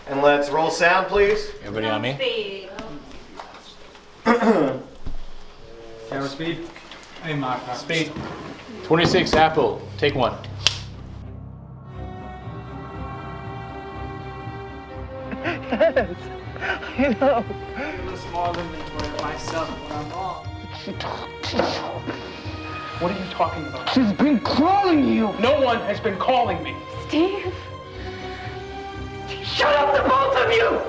And let's roll sound, please. Everybody on me? Camera speed. Hey, Mark. Speed. 26, Apple. Take one. Yes, I know. A little smaller than myself when I'm wrong. What are you talking about? She's been calling you. No one has been calling me. Steve. Shut up, the both of you!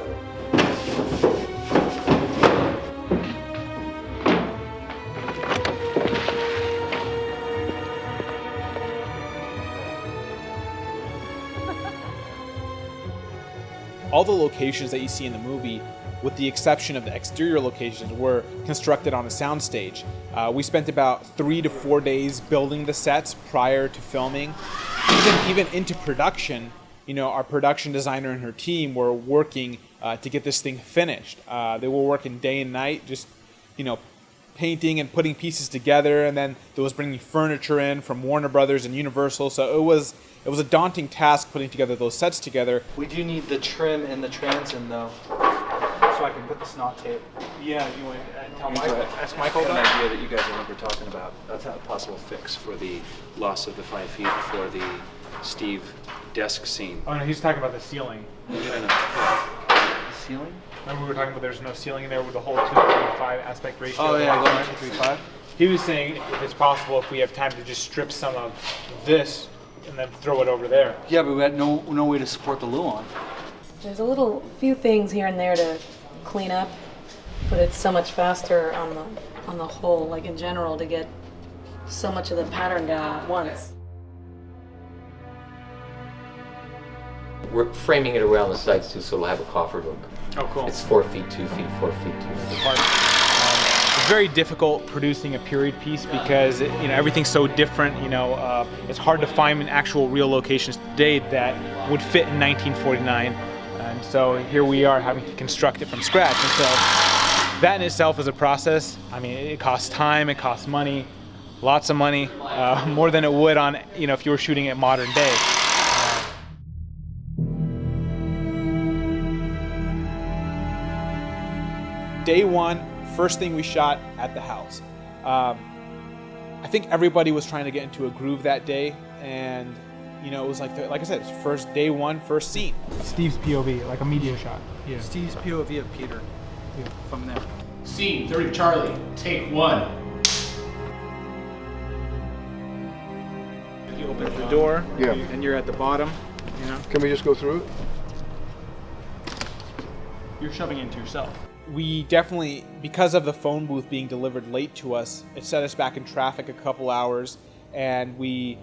All the locations that you see in the movie, with the exception of the exterior locations, were constructed on a soundstage. We spent about 3 to 4 days building the sets prior to filming. Even into production, you know, our production designer and her team were working to get this thing finished. They were working day and night, just, you know, painting and putting pieces together, and then there was bringing furniture in from Warner Brothers and Universal. So it was a daunting task putting together those sets together. We do need the trim and the transom though, so I can put the snot tape. Yeah, you want to tell Michael? Ask I Michael have an that. idea that you guys remember talking about. That's a possible fix for the loss of the 5 feet for the Steve desk scene. Oh no, he's talking about the ceiling. Ceiling? Remember we were talking about there's no ceiling in there with the whole 2:5 aspect ratio. Oh yeah, going 235. He was saying if it's possible, if we have time to just strip some of this and then throw it over there. Yeah, but we had no way to support the luau. There's a few things here and there to clean up, but it's so much faster on the whole, like in general, to get so much of the pattern down at once. We're framing it around the sides too, so it'll have a coffer look. Oh, cool. It's 4 feet, 2 feet, 4 feet, 2 feet. It's very difficult producing a period piece because everything's so different. It's hard to find an actual real locations today that would fit in 1949, and so here we are having to construct it from scratch. And so that in itself is a process. I mean, it costs time, it costs money, lots of money, more than it would on if you were shooting it modern day. Day one, first thing we shot at the house. I think everybody was trying to get into a groove that day, and it was like I said, it's first day one, first scene. Steve's POV, like a media shot. Yeah. Steve's POV of Peter. Yeah. From there. Scene 30, Charlie. Take one. You open up the door, Yeah. and you're at the bottom. Can we just go through it? You're shoving into yourself. We definitely, because of the phone booth being delivered late to us, it set us back in traffic a couple hours, and we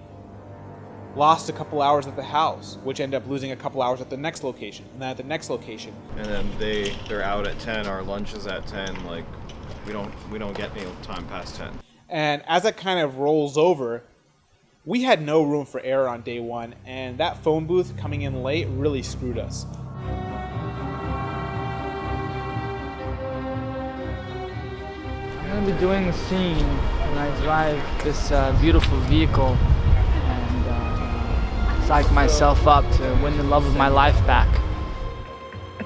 lost a couple hours at the house, which ended up losing a couple hours at the next location, and then at the next location. And then they're out at 10, our lunch is at 10, like we don't get any time past 10. And as it kind of rolls over, we had no room for error on day one, and that phone booth coming in late really screwed us. I'm gonna be doing the scene when I drive this beautiful vehicle and psych myself up to win the love of my life back.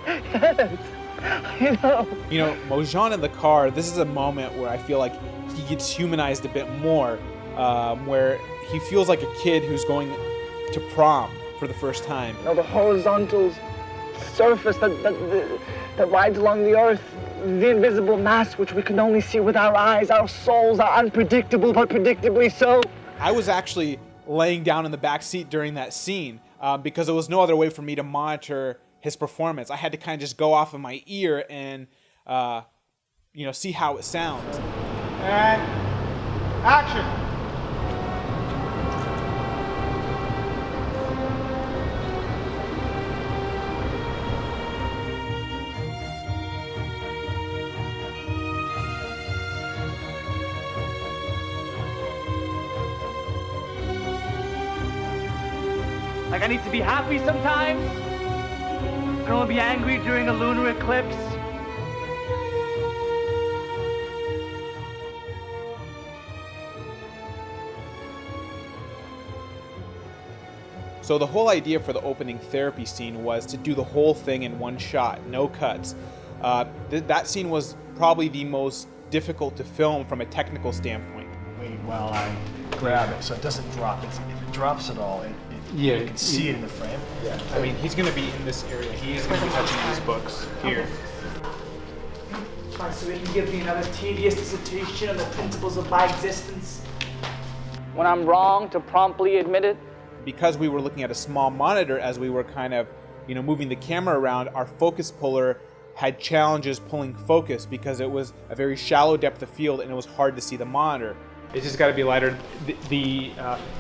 Yes, I know. Mojan in the car, this is a moment where I feel like he gets humanized a bit more, where he feels like a kid who's going to prom for the first time. The horizontal surface that rides along the earth, the invisible mass which we can only see with our eyes. Our souls are unpredictable, but predictably so. I was actually laying down in the back seat during that scene because there was no other way for me to monitor his performance. I had to kind of just go off of my ear and see how it sounds. And action. Like I need to be happy sometimes. I can only be angry during a lunar eclipse. So the whole idea for the opening therapy scene was to do the whole thing in one shot, no cuts. That scene was probably the most difficult to film from a technical standpoint. Wait while I grab it so it doesn't drop. If it drops at all, you can see it in the frame. Yeah. I mean, he's going to be in this area. He's going to be touching these books here. So he can give me another tedious dissertation on the principles of my existence. When I'm wrong, to promptly admit it. Because we were looking at a small monitor as we were kind of, moving the camera around, our focus puller had challenges pulling focus because it was a very shallow depth of field and it was hard to see the monitor. It's just got to be lighter.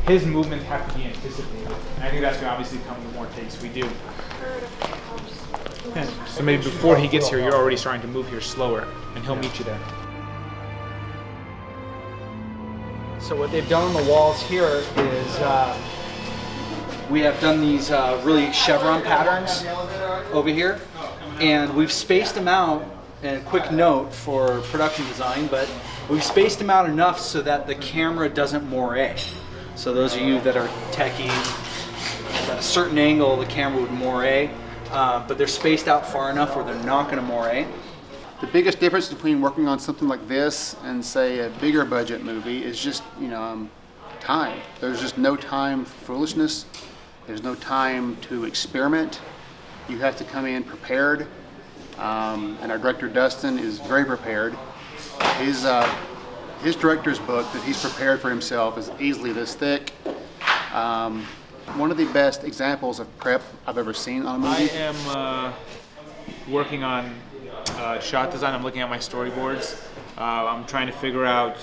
His movements have to be anticipated. And I think that's going to obviously come with more takes we do. So maybe before he gets here, you're already starting to move here slower, and he'll meet you there. So what they've done on the walls here is we have done these really chevron patterns over here, and we've spaced them out. And a quick note for production design, but we've spaced them out enough so that the camera doesn't moire. So those of you that are techie, at a certain angle the camera would moire, but they're spaced out far enough where they're not going to moire. The biggest difference between working on something like this and say a bigger budget movie is just time. There's just no time for foolishness. There's no time to experiment. You have to come in prepared. And our director Dustin is very prepared. His director's book that he's prepared for himself is easily this thick. One of the best examples of prep I've ever seen on a movie. I am working on shot design. I'm looking at my storyboards. I'm trying to figure out,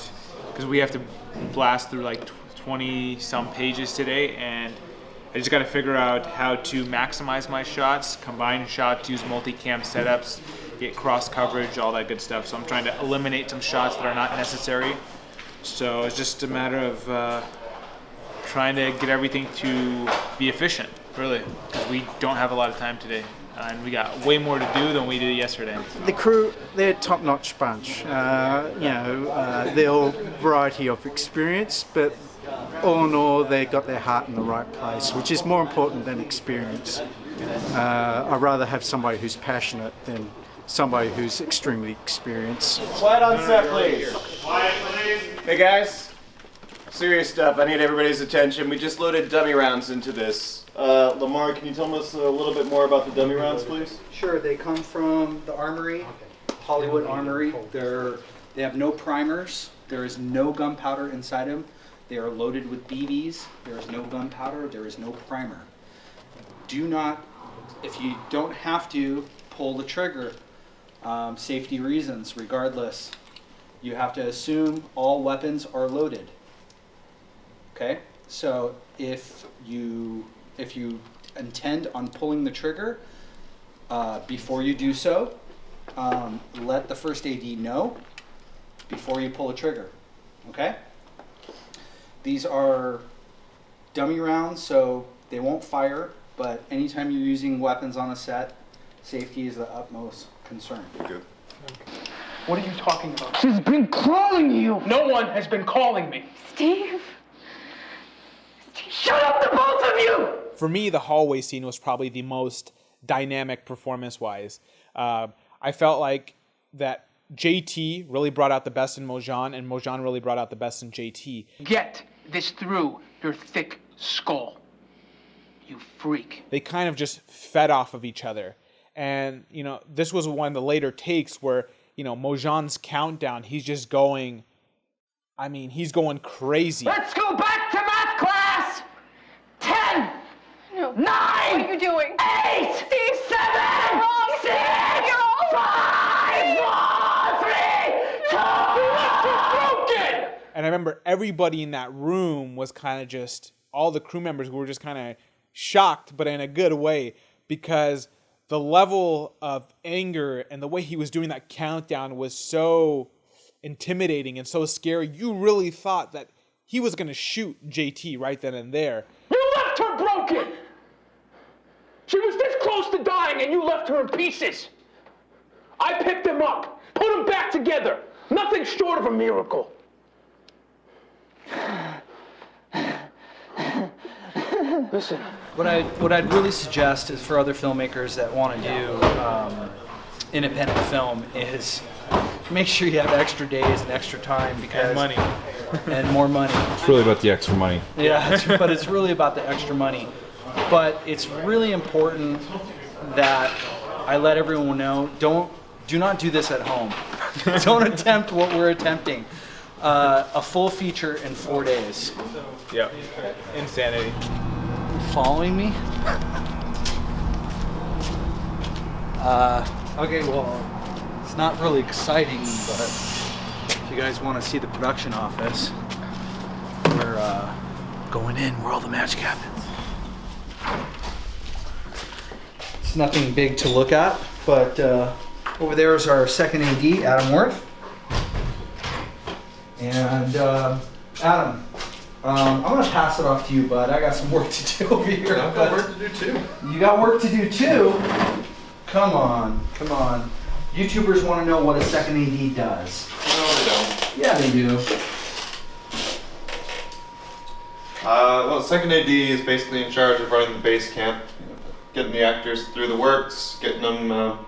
because we have to blast through like 20 some pages today, and I just got to figure out how to maximize my shots, combine shots, use multicam setups, get cross coverage, all that good stuff. So I'm trying to eliminate some shots that are not necessary. So it's just a matter of trying to get everything to be efficient, really, because we don't have a lot of time today. And we got way more to do than we did yesterday. The crew, they're a top-notch bunch. They're all variety of experience, but all in all, they got their heart in the right place, which is more important than experience. I'd rather have somebody who's passionate than somebody who's extremely experienced. Quiet on set, please. Hey guys, serious stuff. I need everybody's attention. We just loaded dummy rounds into this. Lamar, can you tell us a little bit more about the dummy rounds, please? Sure, they come from the Armory, Hollywood Armory. They have no primers. There is no gunpowder inside them. They are loaded with BBs. There is no gunpowder. There is no primer. Do not, if you don't have to, pull the trigger. Safety reasons, regardless. You have to assume all weapons are loaded. Okay? So if you intend on pulling the trigger, before you do so, let the first AD know before you pull the trigger. Okay? These are dummy rounds, so they won't fire, but anytime you're using weapons on a set, safety is the utmost concern. Good. What are you talking about? She's been calling you! No one has been calling me. Steve! Shut up, the both of you! For me, the hallway scene was probably the most dynamic performance-wise. I felt like that JT really brought out the best in Mojan, and Mojan really brought out the best in JT. Get this through your thick skull, you freak. They kind of just fed off of each other. And, this was one of the later takes where, Mojan's countdown, he's just going, he's going crazy. Let's go back to math class! 10! No. 9! What are you doing? 8! Steve! 7! You're wrong. 6! You're all 5! 4! 3! 2! Broken! And I remember everybody in that room was kind of just, all the crew members were just kind of shocked, but in a good way, because the level of anger and the way he was doing that countdown was so intimidating and so scary. You really thought that he was going to shoot JT right then and there. You left her broken! She was this close to dying and you left her in pieces. I picked them up, put them back together. Nothing short of a miracle. Listen. What I'd really suggest is for other filmmakers that want to do independent film is make sure you have extra days and extra time because And money. and more money. It's really about the extra money. Yeah, but it's really about the extra money. But it's really important that I let everyone know, do not do this at home. Don't attempt what we're attempting. A full feature in 4 days. Yep. Insanity. Following me? Okay, well, it's not really exciting, but if you guys want to see the production office, we're going in where all the magic happens. It's nothing big to look at, but over there is our second AD, Adam Worth. And Adam, I'm gonna pass it off to you, bud. I got some work to do over here. I've got work to do too. You got work to do too? Come on, come on. YouTubers want to know what a second AD does. No, they don't. Yeah, they do. Well, second AD is basically in charge of running the base camp, getting the actors through the works, getting them,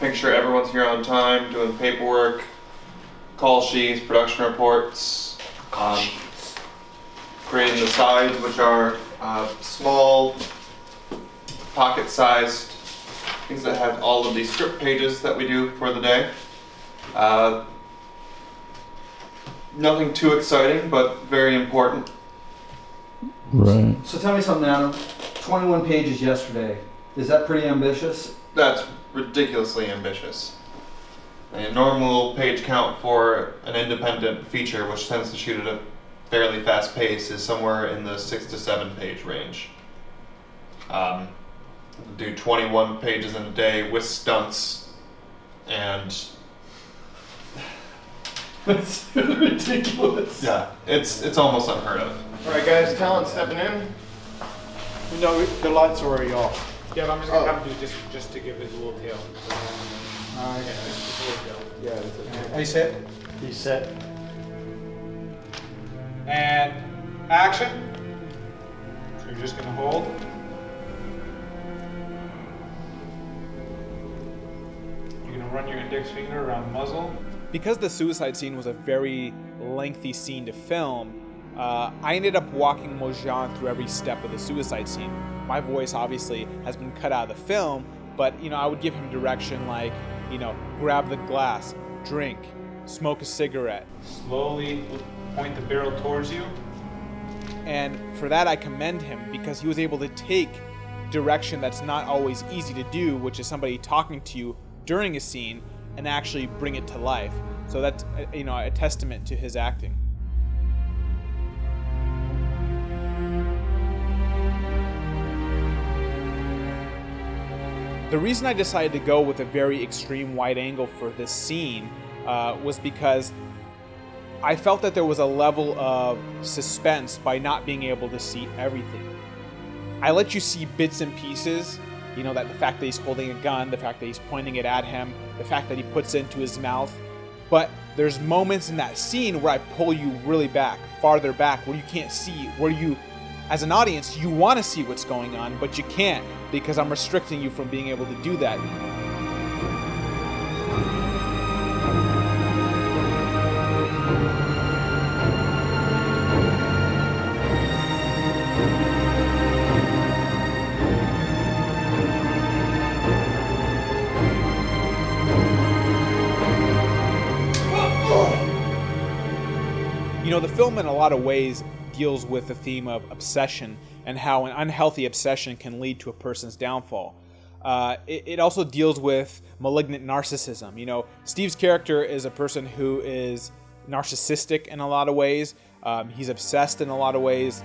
making sure everyone's here on time, doing paperwork, call sheets, production reports, creating the sides, which are small, pocket-sized things that have all of these script pages that we do for the day. Nothing too exciting, but very important. Right. So tell me something, Adam. 21 pages yesterday. Is that pretty ambitious? That's ridiculously ambitious. A normal page count for an independent feature, which tends to shoot at a fairly fast pace, is somewhere in the 6 to 7 page range. Do 21 pages in a day with stunts, and That's ridiculous. yeah, it's almost unheard of. All right, guys, talent stepping in. No, the lights are already off. Yeah, but I'm just gonna have to do just to give it a little tail. Okay. Just a little tail. Yeah, that's okay. Are you set? He's set. And action. So you're just gonna hold. You're gonna run your index finger around the muzzle. Because the suicide scene was a very lengthy scene to film, I ended up walking Mojan through every step of the suicide scene. My voice obviously has been cut out of the film, but I would give him direction like, grab the glass, drink, smoke a cigarette. Slowly point the barrel towards you. And for that I commend him because he was able to take direction that's not always easy to do, which is somebody talking to you during a scene, and actually bring it to life. So that's a testament to his acting. The reason I decided to go with a very extreme wide angle for this scene was because I felt that there was a level of suspense by not being able to see everything. I let you see bits and pieces, that the fact that he's holding a gun, the fact that he's pointing it at him, the fact that he puts it into his mouth. But there's moments in that scene where I pull you really back, farther back, where you can't see, where you, as an audience, you want to see what's going on, but you can't because I'm restricting you from being able to do that. The film in a lot of ways deals with the theme of obsession and how an unhealthy obsession can lead to a person's downfall. It also deals with malignant narcissism. Steve's character is a person who is narcissistic in a lot of ways. He's obsessed in a lot of ways,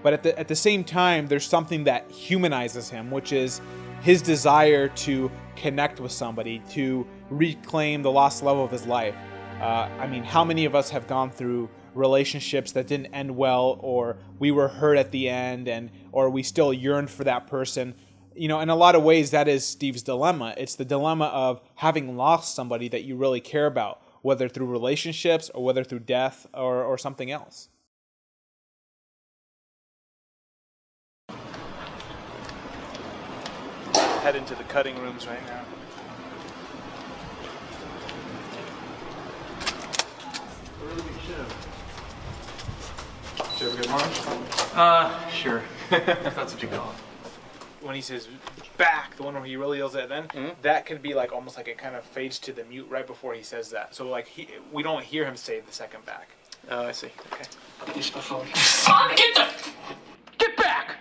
but at the same time, there's something that humanizes him, which is his desire to connect with somebody, to reclaim the lost love of his life. How many of us have gone through relationships that didn't end well, or we were hurt at the end, or we still yearned for that person? In a lot of ways, that is Steve's dilemma. It's the dilemma of having lost somebody that you really care about, whether through relationships or whether through death or something else. head into the cutting rooms right now. Did you have a good lunch? Sure. That's what you call it. When he says back, the one where he really yells at then, that could be like almost like it kind of fades to the mute right before he says that. So like we don't hear him say the second back. Oh, I see. Okay. Get back!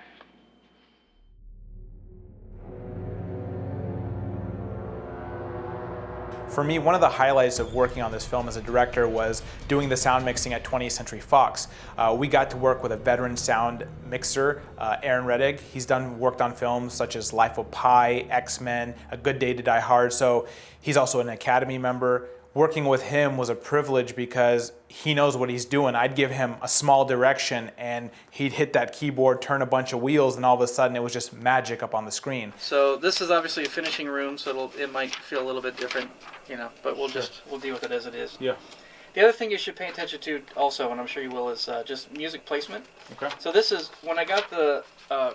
For me, one of the highlights of working on this film as a director was doing the sound mixing at 20th Century Fox. We got to work with a veteran sound mixer, Aaron Reddig. He's worked on films such as Life of Pi, X-Men, A Good Day to Die Hard, so he's also an Academy member. Working with him was a privilege because he knows what he's doing. I'd give him a small direction and he'd hit that keyboard, turn a bunch of wheels, and all of a sudden it was just magic up on the screen. So this is obviously a finishing room, so it might feel a little bit different, but we'll deal with it as it is. Yeah. The other thing you should pay attention to also, and I'm sure you will, is just music placement. Okay. So this is, when I got the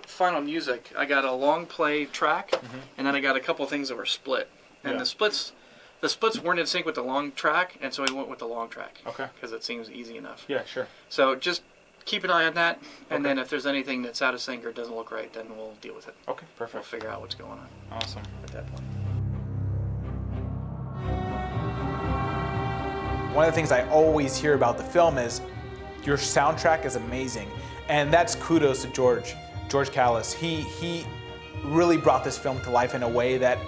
final music, I got a long play track, and then I got a couple of things that were split. And the splits weren't in sync with the long track, and so we went with the long track. Okay. Because it seems easy enough. Yeah, sure. So just keep an eye on that, and then if there's anything that's out of sync or doesn't look right, then we'll deal with it. Okay, perfect. We'll figure out what's going on. Awesome. At that point. One of the things I always hear about the film is your soundtrack is amazing, and that's kudos to George Callis. He really brought this film to life in a way that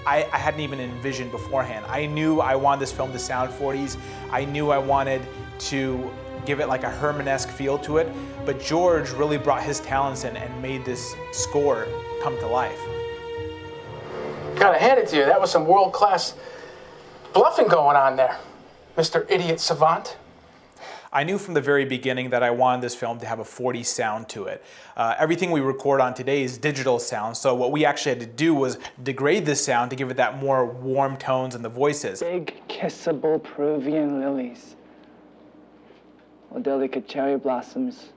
I hadn't even envisioned beforehand. I knew I wanted this film to sound 40s. I knew I wanted to give it like a Herman-esque feel to it, but George really brought his talents in and made this score come to life. Gotta hand it to you, that was some world-class bluffing going on there, Mr. Idiot Savant. I knew from the very beginning that I wanted this film to have a 40s sound to it. Everything we record on today is digital sound, so what we actually had to do was degrade this sound to give it that more warm tones in the voices. Big, kissable Peruvian lilies, or delicate cherry blossoms,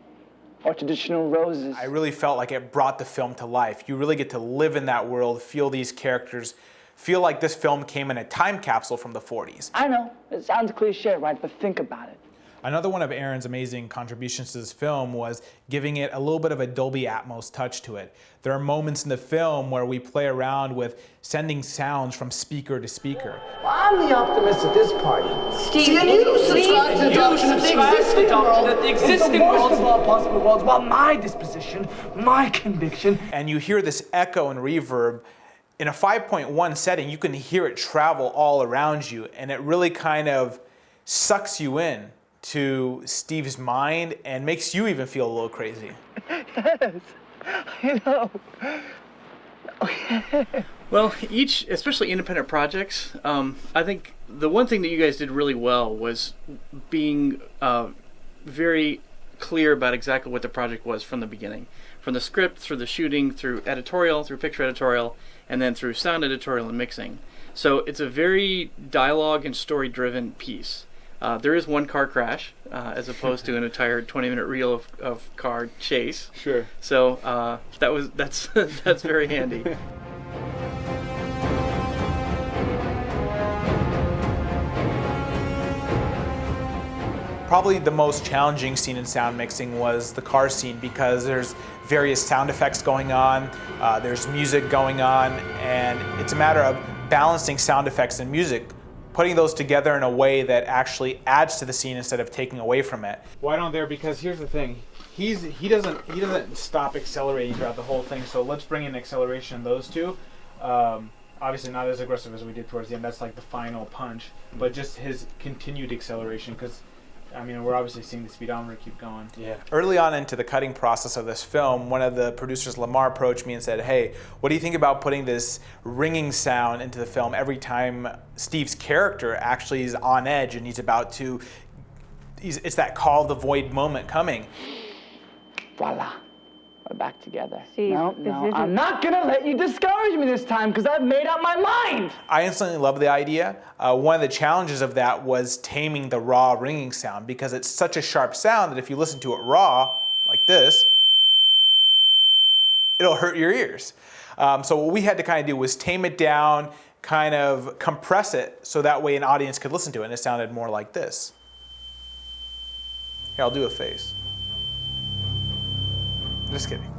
or traditional roses. I really felt like it brought the film to life. You really get to live in that world, feel these characters, feel like this film came in a time capsule from the 40s. I know, it sounds cliche, right? But think about it. Another one of Aaron's amazing contributions to this film was giving it a little bit of a Dolby Atmos touch to it. There are moments in the film where we play around with sending sounds from speaker to speaker. Well, I'm the optimist at this party. Steve, See, and you subscribe to the doctrine of the existing world. The existing world of all possible worlds, while my disposition, my conviction. And you hear this echo and reverb. In a 5.1 setting, you can hear it travel all around you, and it really kind of sucks you in to Steve's mind and makes you even feel a little crazy. Yes, I know. Well, especially independent projects, I think the one thing that you guys did really well was being very clear about exactly what the project was from the beginning. From the script, through the shooting, through editorial, through picture editorial, and then through sound editorial and mixing. So it's a very dialogue and story-driven piece. There is one car crash, as opposed to an entire 20-minute reel of car chase. Sure. So that's that's very handy. Probably the most challenging scene in sound mixing was the car scene because there's various sound effects going on, there's music going on, and it's a matter of balancing sound effects and music, putting those together in a way that actually adds to the scene instead of taking away from it. Why don't there? Because here's the thing, he doesn't stop accelerating throughout the whole thing. So let's bring in acceleration in those two. Obviously not as aggressive as we did towards the end. That's like the final punch, but just his continued acceleration because. I mean, we're obviously seeing the speedometer keep going. Yeah. Early on into the cutting process of this film, one of the producers, Lamar, approached me and said, hey, what do you think about putting this ringing sound into the film every time Steve's character actually is on edge and it's that call of the void moment coming. Voila. We're back together. Steve, No, I'm not gonna let you discourage me this time because I've made up my mind. I instantly loved the idea. One of the challenges of that was taming the raw ringing sound because it's such a sharp sound that if you listen to it raw, like this, it'll hurt your ears. So what we had to kind of do was tame it down, kind of compress it, so that way an audience could listen to it, and it sounded more like this. Here, I'll do a face. Just kidding.